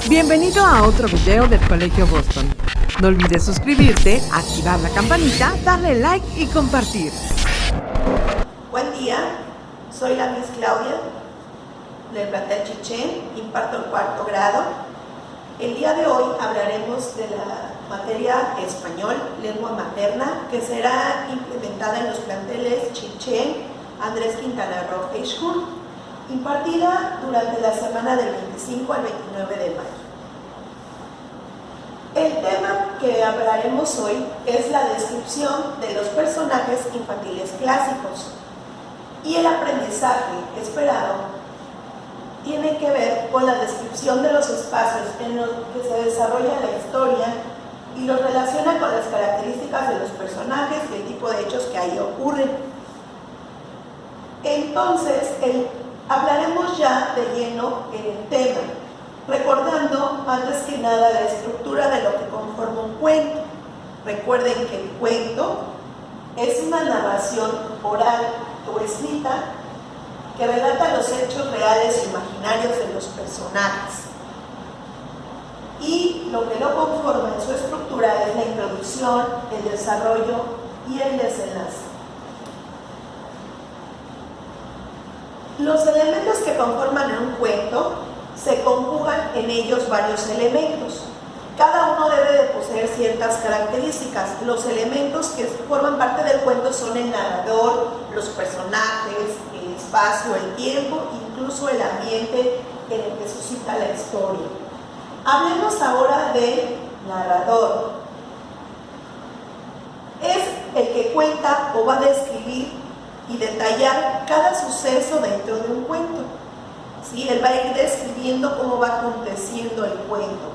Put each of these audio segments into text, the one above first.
Bienvenido a otro video del Colegio Boston. No olvides suscribirte, activar la campanita, darle like y compartir. Buen día, soy la Miss Claudia del plantel Chichén, imparto el cuarto grado. El día de hoy hablaremos de la materia español, lengua materna, que será implementada en los planteles Chichén, Andrés Quintana Roo High School, impartida durante la semana del 25 al 29 de mayo. El tema que hablaremos hoy es la descripción de los personajes infantiles clásicos, y el aprendizaje esperado tiene que ver con la descripción de los espacios en los que se desarrolla la historia y los relaciona con las características de los personajes y el tipo de hechos que ahí ocurren. Entonces, hablaremos ya de lleno en el tema, recordando antes que nada la estructura de lo que conforma un cuento. Recuerden que el cuento es una narración oral o escrita que relata los hechos reales e imaginarios de los personajes. Y lo que lo conforma en su estructura es la introducción, el desarrollo y el desenlace. Los elementos que conforman un cuento se conjugan en ellos varios elementos. Cada uno debe de poseer ciertas características. Los elementos que forman parte del cuento son el narrador, los personajes, el espacio, el tiempo, incluso el ambiente en el que suscita la historia. Hablemos ahora del narrador. Es el que cuenta o va a describir y detallar cada suceso dentro de un cuento. ¿Sí? Él va a ir describiendo cómo va aconteciendo el cuento.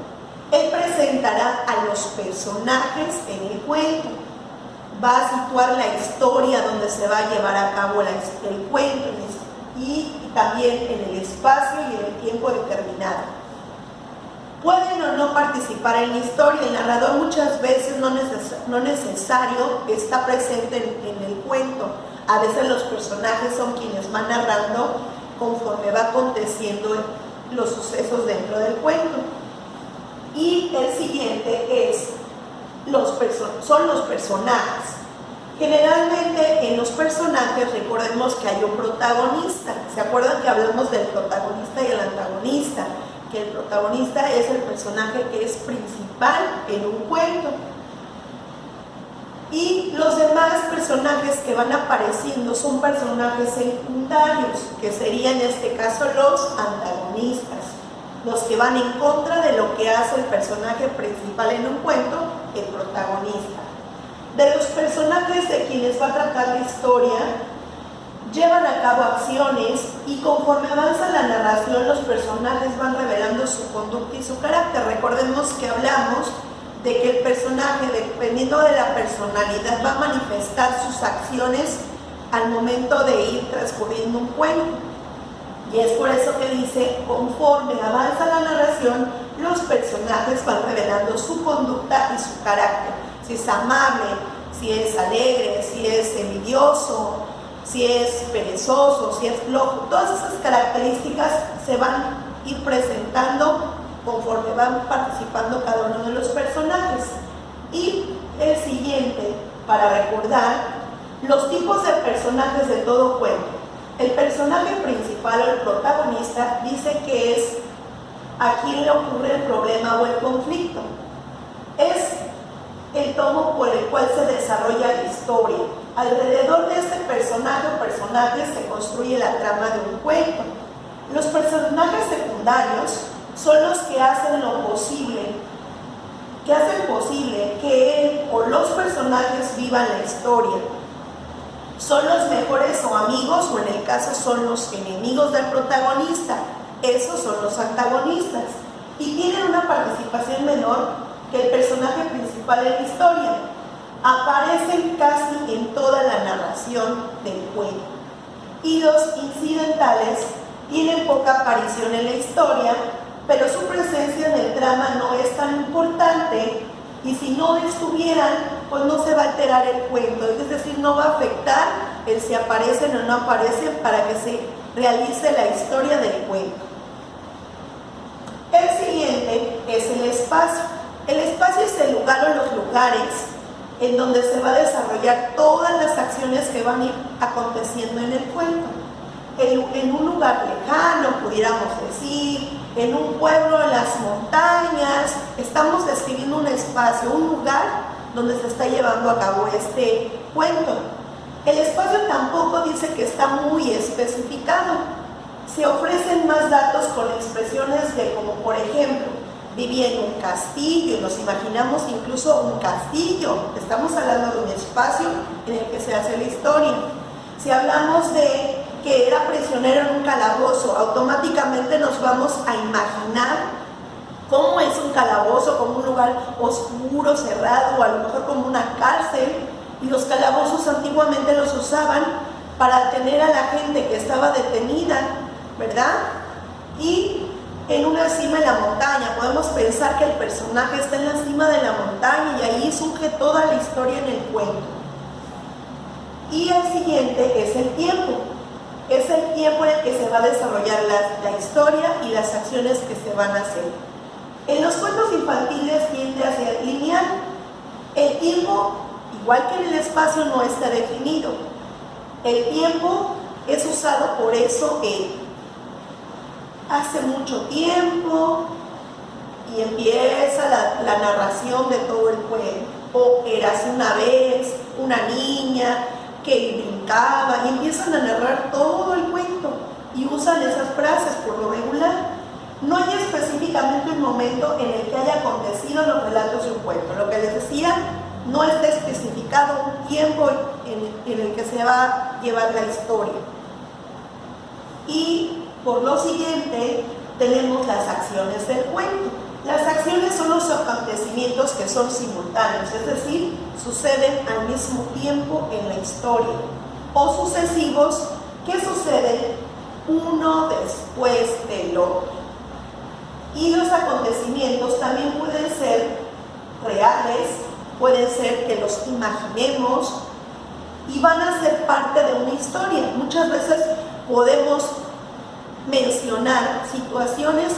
Él presentará a los personajes en el cuento. Va a situar la historia donde se va a llevar a cabo el cuento y también en el espacio y en el tiempo determinado. Pueden o no participar en la historia. El narrador muchas veces no necesario está presente en el cuento. A veces los personajes son quienes van narrando conforme va aconteciendo los sucesos dentro del cuento. Y el siguiente son los personajes. Generalmente en los personajes recordemos que hay un protagonista. ¿Se acuerdan que hablamos del protagonista y el antagonista? Que el protagonista es el personaje que es principal en un cuento. Y los demás personajes que van apareciendo son personajes secundarios, que serían en este caso los antagonistas, los que van en contra de lo que hace el personaje principal en un cuento, el protagonista. De los personajes de quienes va a tratar la historia, llevan a cabo acciones y conforme avanza la narración, los personajes van revelando su conducta y su carácter. Recordemos que hablamos de que el personaje, dependiendo de la personalidad, va a manifestar sus acciones al momento de ir transcurriendo un cuento. Y es por eso que dice, conforme avanza la narración, los personajes van revelando su conducta y su carácter. Si es amable, si es alegre, si es envidioso, si es perezoso, si es flojo. Todas esas características se van a ir presentando conforme van participando cada uno de los personajes. Y el siguiente, para recordar, los tipos de personajes de todo cuento. El personaje principal o el protagonista dice que es a quien le ocurre el problema o el conflicto. Es el tomo por el cual se desarrolla la historia. Alrededor de este personaje o personajes se construye la trama de un cuento. Los personajes secundarios son los que hacen lo posible, que él o los personajes vivan la historia. Son los mejores o amigos, o en el caso son los enemigos del protagonista. Esos son los antagonistas. Y tienen una participación menor que el personaje principal en la historia. Aparecen casi en toda la narración del cuento. Y los incidentales tienen poca aparición en la historia, pero su presencia en el drama no es tan importante, y si no estuvieran, pues no se va a alterar el cuento, es decir, no va a afectar el si aparecen o no aparecen para que se realice la historia del cuento. siguiente es el espacio. El espacio es el lugar o los lugares en donde se va a desarrollar todas las acciones que van a ir aconteciendo en el cuento. En un lugar lejano, pudiéramos decir, en un pueblo, en las montañas, estamos describiendo un espacio, un lugar donde se está llevando a cabo este cuento. El espacio tampoco dice que está muy especificado. Se ofrecen más datos con expresiones de como, por ejemplo, viví en un castillo, nos imaginamos incluso un castillo. Estamos hablando de un espacio en el que se hace la historia. Si hablamos de que era prisionero en un calabozo, automáticamente nos vamos a imaginar cómo es un calabozo, como un lugar oscuro, cerrado, o a lo mejor como una cárcel. Y los calabozos antiguamente los usaban para tener a la gente que estaba detenida, ¿verdad? Y en una cima de la montaña, podemos pensar que el personaje está en la cima de la montaña y ahí surge toda la historia en el cuento. Y el siguiente es el tiempo. Es el tiempo en el que se va a desarrollar la historia y las acciones que se van a hacer. En los cuentos infantiles tiende a ser lineal. El tiempo, igual que en el espacio, no está definido. El tiempo es usado por eso en hace mucho tiempo y empieza la narración de todo el cuento. O érase una vez una niña que brincaba y empiezan a narrar todo el cuento y usan esas frases por lo regular. No hay específicamente un momento en el que haya acontecido los relatos de un cuento. Lo que les decía, no está especificado un tiempo en el que se va a llevar la historia. Y por lo siguiente tenemos las acciones del cuento. Las acciones son los acontecimientos que son simultáneos, es decir, suceden al mismo tiempo en la historia, o sucesivos que suceden uno después del otro. Y los acontecimientos también pueden ser reales, pueden ser que los imaginemos y van a ser parte de una historia. Muchas veces podemos mencionar situaciones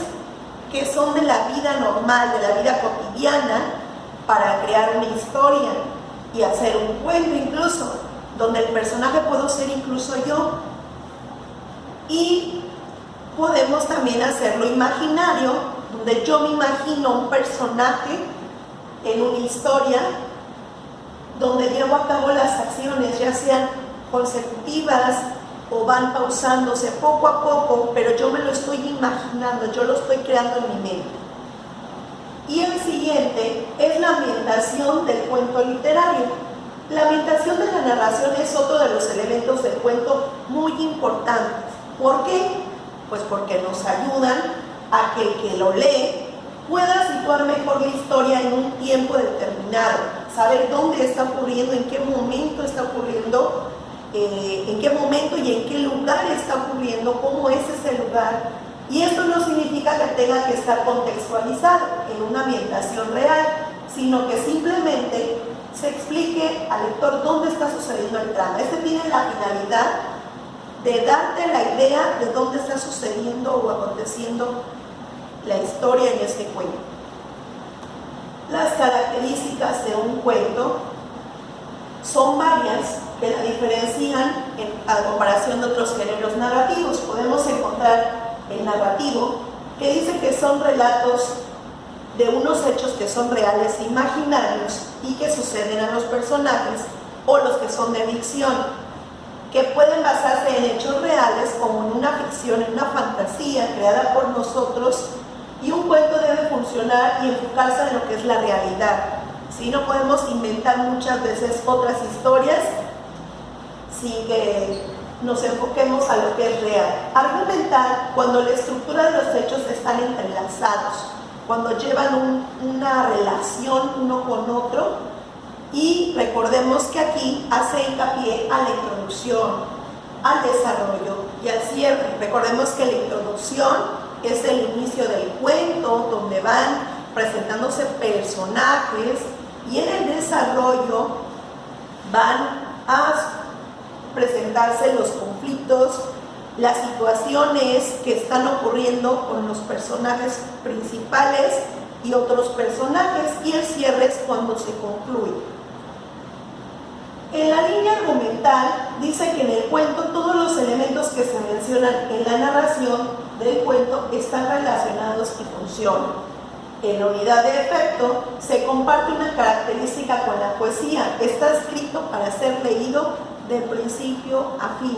que son de la vida normal, de la vida cotidiana, para crear una historia y hacer un cuento incluso, donde el personaje puedo ser incluso yo. Y podemos también hacerlo imaginario, donde yo me imagino un personaje en una historia, donde llevo a cabo las acciones, ya sean consecutivas o van pausándose poco a poco, pero yo me lo estoy imaginando, yo lo estoy creando en mi mente. Y el siguiente es la ambientación del cuento literario. La ambientación de la narración es otro de los elementos del cuento muy importantes. ¿Por qué? Pues porque nos ayudan a que el que lo lee pueda situar mejor la historia en un tiempo determinado, saber dónde está ocurriendo, en qué momento está ocurriendo, en qué momento y en qué lugar está ocurriendo, cómo es ese lugar. Y esto no significa que tenga que estar contextualizado en una ambientación real, sino que simplemente se explique al lector dónde está sucediendo el drama. Este tiene la finalidad de darte la idea de dónde está sucediendo o aconteciendo la historia en este cuento. Las características de un cuento son varias que la diferencian a comparación de otros géneros narrativos. Podemos encontrar el narrativo, que dice que son relatos de unos hechos que son reales e imaginarios y que suceden a los personajes, o los que son de ficción, que pueden basarse en hechos reales como en una ficción, en una fantasía creada por nosotros, y un cuento debe funcionar y enfocarse en lo que es la realidad. ¿Sí? No podemos inventar muchas veces otras historias sin que nos enfoquemos a lo que es real. Argumentar cuando la estructura de los hechos están entrelazados, cuando llevan una relación uno con otro, y recordemos que aquí hace hincapié a la introducción, al desarrollo y al cierre. Recordemos que la introducción es el inicio del cuento, donde van presentándose personajes, y en el desarrollo van a presentarse los conflictos las situaciones que están ocurriendo con los personajes principales y otros personajes, y el cierre es cuando se concluye. En la línea argumental dice que en el cuento todos los elementos que se mencionan en la narración del cuento están relacionados y funcionan. En la unidad de efecto se comparte una característica con la poesía: está escrito para ser leído de principio a fin.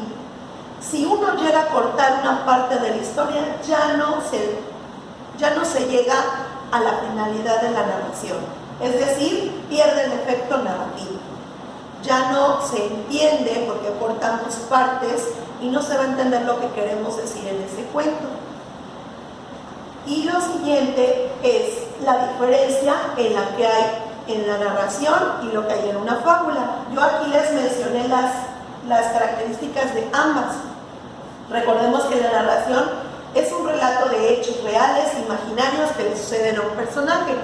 Si uno llega a cortar una parte de la historia, ya no se llega a la finalidad de la narración, es decir, pierde el efecto narrativo. Ya no se entiende porque cortamos partes y no se va a entender lo que queremos decir en ese cuento. Y lo siguiente es la diferencia en la que hay en la narración y lo que hay en una fábula. Yo aquí les mencioné las características de ambas. Recordemos que la narración es un relato de hechos reales, imaginarios que le suceden a un personaje.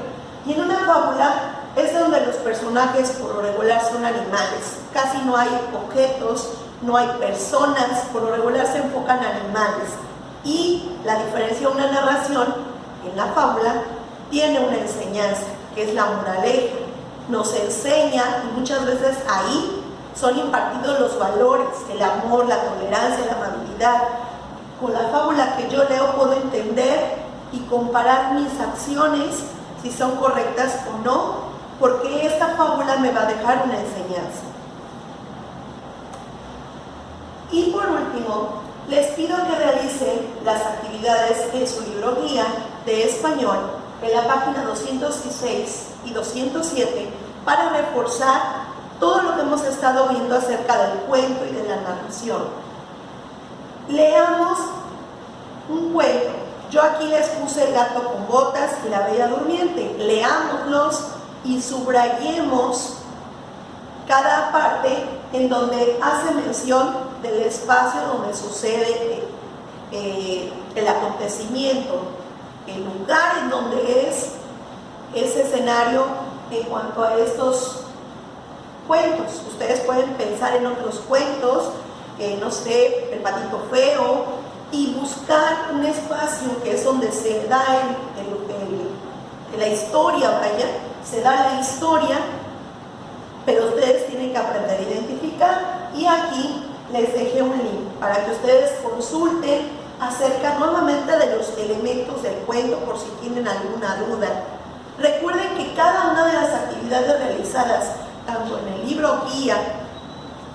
Y en una fábula es donde los personajes por lo regular son animales. Casi no hay objetos, no hay personas, por lo regular se enfocan en animales. Y la diferencia de una narración en la fábula tiene una enseñanza, que es la moraleja. Nos enseña, y muchas veces ahí son impartidos los valores, el amor, la tolerancia, la amabilidad. Con la fábula que yo leo puedo entender y comparar mis acciones, si son correctas o no, porque esta fábula me va a dejar una enseñanza. Y por último, les pido que realicen las actividades en su libro guía de español en la página 206 y 207 para reforzar todo lo que hemos estado viendo acerca del cuento y de la narración. Leamos un cuento. Yo aquí les puse El gato con botas y La bella durmiente. Leámoslos y subrayemos cada parte en donde hace mención del espacio donde sucede el acontecimiento, el lugar en donde es ese escenario en cuanto a estos cuentos. Ustedes pueden pensar en otros cuentos, no sé, El patito feo, y buscar un espacio que es donde se da la historia, vaya, se da la historia, pero ustedes tienen que aprender a identificar. Y aquí les dejé un link para que ustedes consulten acerca nuevamente de los elementos del cuento por si tienen alguna duda. Recuerden que cada una de las actividades realizadas, tanto en el libro guía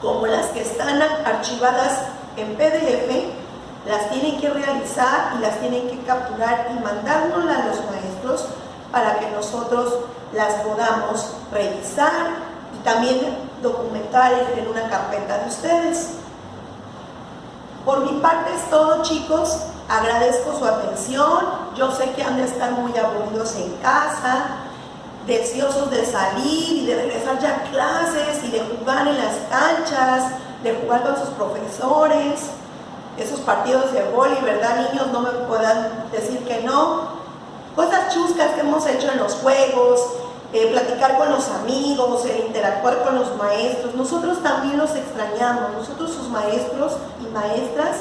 como las que están archivadas en PDF, las tienen que realizar y las tienen que capturar y mandárnoslas a los maestros para que nosotros las podamos revisar y también documentar en una carpeta de ustedes. Por mi parte es todo, chicos. Agradezco su atención. Yo sé que han de estar muy aburridos en casa, deseosos de salir y de regresar ya a clases y de jugar en las canchas, de jugar con sus profesores, esos partidos de vóley, ¿verdad, niños? No me puedan decir que no. Cosas chuscas que hemos hecho en los juegos, platicar con los amigos, el interactuar con los maestros. Nosotros también los extrañamos, nosotros sus maestros y maestras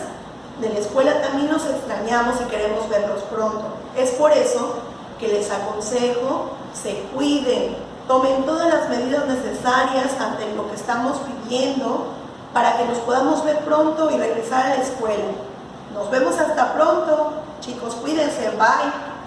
de la escuela también los extrañamos y queremos verlos pronto. Es por eso que les aconsejo, se cuiden, tomen todas las medidas necesarias ante lo que estamos viviendo para que nos podamos ver pronto y regresar a la escuela. Nos vemos hasta pronto, chicos, cuídense, bye.